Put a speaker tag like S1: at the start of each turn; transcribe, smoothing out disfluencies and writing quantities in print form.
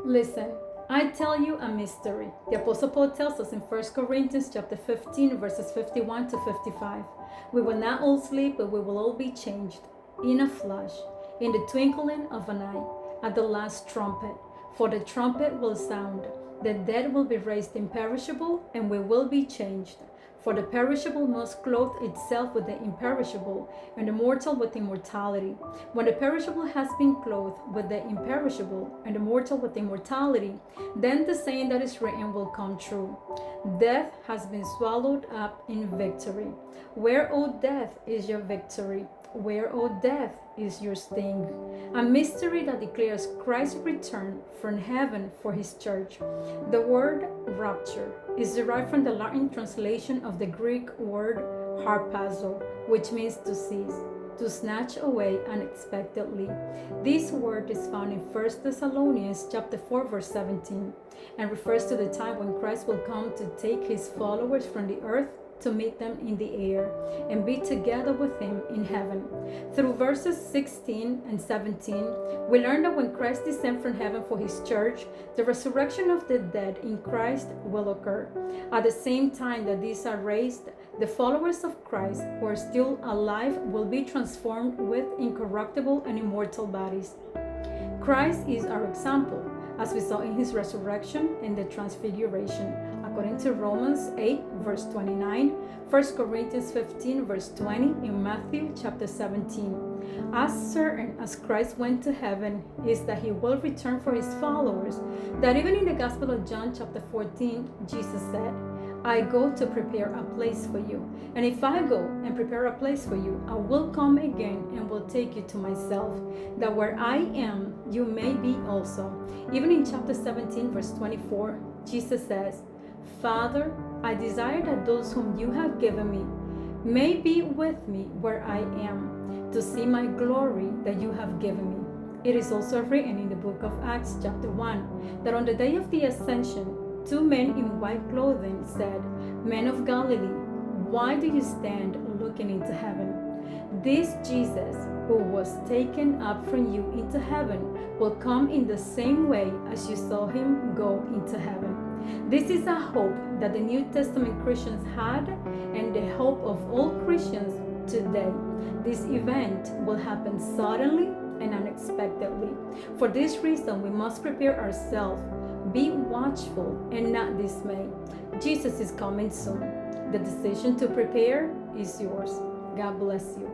S1: Listen, I tell you a mystery. The Apostle Paul tells us in 1 Corinthians chapter 15, verses 51 to 55. We will not all sleep, but we will all be changed in a flash, in the twinkling of an eye, at the last trumpet. For the trumpet will sound, the dead will be raised imperishable, and we will be changed. For the perishable must clothe itself with the imperishable, and the mortal with immortality. When the perishable has been clothed with the imperishable, and the mortal with immortality, then the saying that is written will come true. Death has been swallowed up in victory. Where, O death, is your victory? Where, O death, is your sting? A mystery that declares Christ's return from heaven for his church. The word rapture is derived from the Latin translation of the Greek word harpazo, which means to seize, to snatch away unexpectedly. This word is found in 1 Thessalonians chapter 4, verse 17, and refers to the time when Christ will come to take his followers from the earth to meet them in the air and be together with him in heaven. Through verses 16 and 17, we learn that when Christ descends from heaven for his church, the resurrection of the dead in Christ will occur. At the same time that these are raised, the followers of Christ who are still alive will be transformed with incorruptible and immortal bodies. Christ is our example, as we saw in his resurrection and the transfiguration, according to Romans 8, verse 29, 1 Corinthians 15, verse 20, in Matthew chapter 17. As certain as Christ went to heaven is that he will return for his followers, that even in the Gospel of John chapter 14, Jesus said, I go to prepare a place for you. And if I go and prepare a place for you, I will come again and will take you to myself, that where I am, you may be also. Even in chapter 17, verse 24, Jesus says, Father, I desire that those whom you have given me may be with me where I am, to see my glory that you have given me. It is also written in the book of Acts chapter 1 that on the day of the ascension, two men in white clothing said, Men of Galilee, why do you stand looking into heaven? This Jesus, who was taken up from you into heaven, will come in the same way as you saw him go into heaven. This is a hope that the New Testament Christians had and the hope of all Christians today. This event will happen suddenly and unexpectedly. For this reason, we must prepare ourselves. Be watchful and not dismay. Jesus is coming soon. The decision to prepare is yours. God bless you.